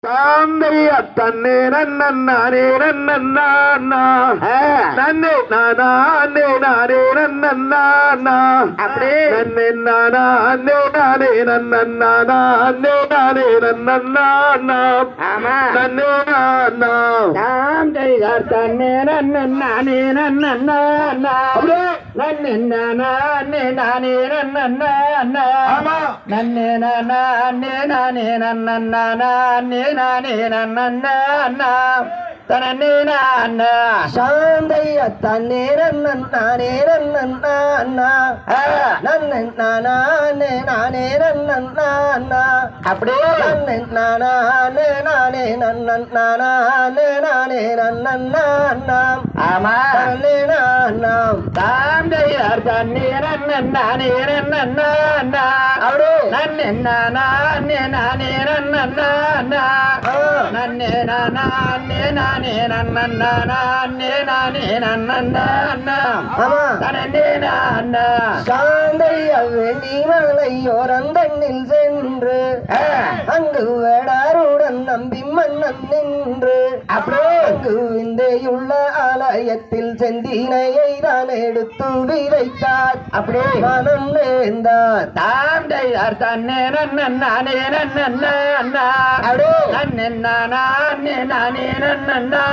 தாந்தையா தன்னே நன்னே நன்னே நானே நானே நன்னா அப்படியே நன்னே நானே நானே நானே நன்னா ஆமா நன்னே நானா தாந்தையா தன்னே நானே நன்னா அப்படியே நன்னே நானே நானே நன்னா ஆமா நன்னே நானே நானே நன்னா நானே நன்னா தனே நானா சாந்தைய தன்னே நானே நன்னா நன்னே நானே நானே நன்னா அப்படியே நன்னே நானே நானே நானே நன்னா ஆமா தன்னே நானா தாந்தையார் தண்ணீர் நானே நன்னா அப்படியே நன்னே நானே நானே நன்னா நன்னே நானே நானே நன்னா ஆமா தனே நானா சாந்தைய வேண்டி மலையோரந்தண்ணில் சென்று அங்கு வேடாருடன் நம்பி மன்னன் நின்று அப்படியே அங்கு விந்தையுள்ள ஆலயத்தில் செந்தினையை தான் எடுத்து விதைத்தார் அப்படியே மனம் நேர்ந்தார் தாந்தையார் தன்னே நானே நன்னா அப்படியே நன்னே நானே நன்னா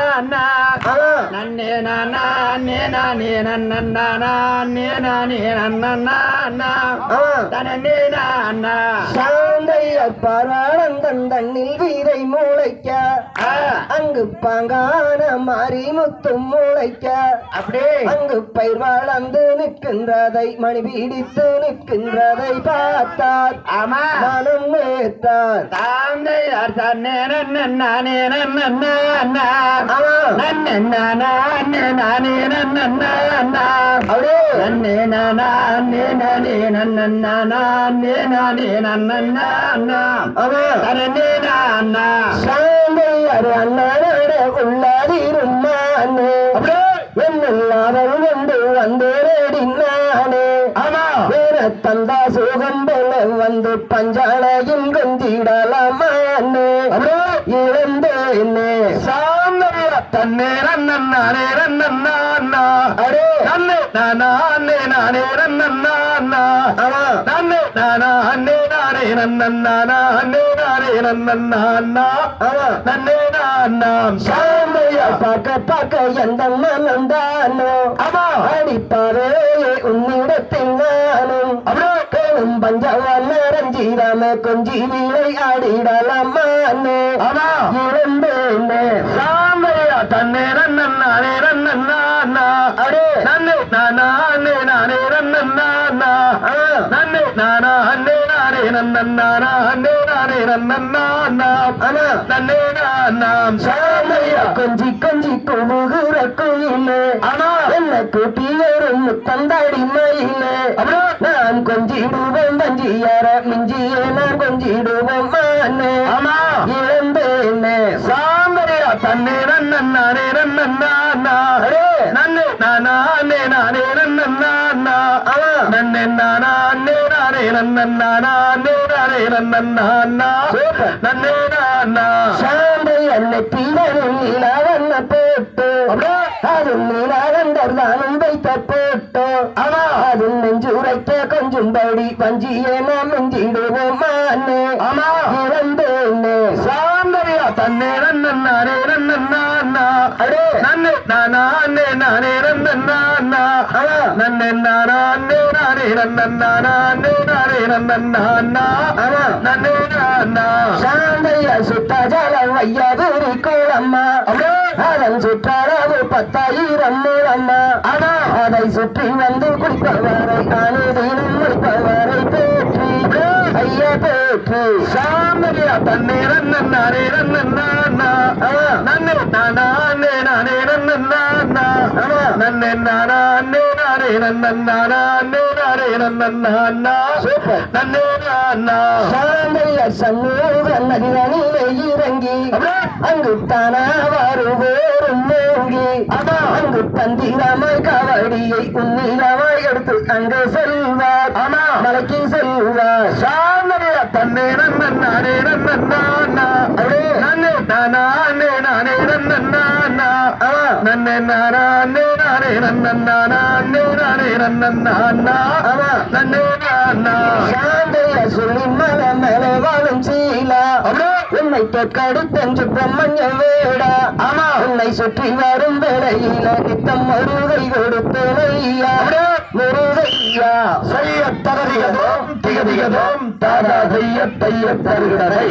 ஆமா நன்னே நானே நன்னா ஆமா தனே நானா சாந்தைய பார்வாளந்தன் தண்ணில் வீரை முளைக்க அங்கு பாங்கான மாறி முத்தும் முளைக்க அப்படியே அங்கு பயிர் வளர்ந்து நிற்கின்றதை மணி பிடித்து நிற்கின்றதை பார்த்தார் ஆமா மனம் நேர்த்தார் தாந்தையார் தன்னே நானே நன்னா ஆமா நன்னே நானே நன்னா அப்படியே நன்னே நானே நன்னா ஆமா தனே நானா சாந்தையர் அண்ணனோட உள்ளதிருந்தானே அப்படியே என்னெல்லாரும் வந்து வந்தேடினானே ஆமா வேற தந்தா சுகம் போல வந்து பஞ்சாலையும் கொஞ்சிடலாமானே அப்படியே இழந்தேனே சாந்தரியா தன்னே நானே நன்னா அடே நன்னே நானே நன்னா ஆமா நன்னே நானே நன்னா ஆமா நன்னே நானா சாந்தைய பார்க்க பார்க்க எந்த மனம் தானோ ஆமா அடிப்பாரே உன்னிடத்தில் நானும் அப்படியே கேளும் பஞ்சவன் ரஞ்சிராம கொஞ்சி வீழை ஆடிடலாமானே ஆமா இழந்தேனே சாந்தரியா தன்னே நானே நன்னா அடே நன்னே நானே நன்னா நன்னே நானே நன்னா ஆமா நன்னே நானாம் சாந்தைய கொஞ்சி கொஞ்சி குமுகுற குயிலே ஆமா என்ன கூட்டி ஒரு முத்தந்தாடி மயிலே அப்படியே நான் கொஞ்சிடுவேன் தஞ்சியார மிஞ்சியே நான் கொஞ்சிடுவேன் மானே ஆமா இழந்தேனே சாந்தரியா தன்னே நானே நன்னா அடே நன்னே நானே நன்னா ஆமா நன்னே நானே நன்னா சூப்பர். நன்னே நானா சாந்தைய நெற்றியிலும் நீலாவண்ண போட்டு அது நீலாவண்டர் தானும் வைத்த போட்டோ ஆமா அது நெஞ்சுரைக்க கொஞ்சம் படி பஞ்சியே நாம் மிஞ்சிடுவோம் மானே ஆமா இழந்தேனே சாந்தரியா தன்னே நானே நன்னா அடே நன்னே நானே நன்னா ஆமா நன்னே நானே நன்னா ஆமா நன்னே நானா சாந்தைய சுத்தாஜலம் வையாபுரி கோளம்மா அதன் சுற்றளவு 10,000 மூலம்மா ஆமா அதை சுற்றி வந்து குடிப்பவரை அனுதினம் முடிப்பவரை போற்றி ஐயா போற்றி சாந்தரியா தன்னே நானே நன்னா நன்னே நானே நன்னா நன்னே நானே நன்னா சூப்பர். நன்னே நானா சாந்தைய சமூக நதிகளிலே இறங்கி அங்கு தானா வருவோரும் மூங்கி அங்கு தந்திரமாய் கவடியை உன்னிலமாய் எடுத்து அங்கு செல்வார் மலைக்கு செல்வார் சாந்தரியா தன்னே நானே நன்னா அப்படியே நன்னே நன்னே நானே நானே நன்னே நானே நன்னா ஆமா நன்னே நானா சாந்தைய சொல்லி மல மேல வாழும் சீலா உன்னை தொக்கடு தெஞ்சு பிரம்மஞ்ச வேடா ஆமா உன்னை சுற்றி வரும் வேளையில நித்தம் முருகை கொடுப்பேனையா முருகையா செய்ய தகதிகதோம் திகதிகதோம் தாதா செய்ய தைய தருகிறதை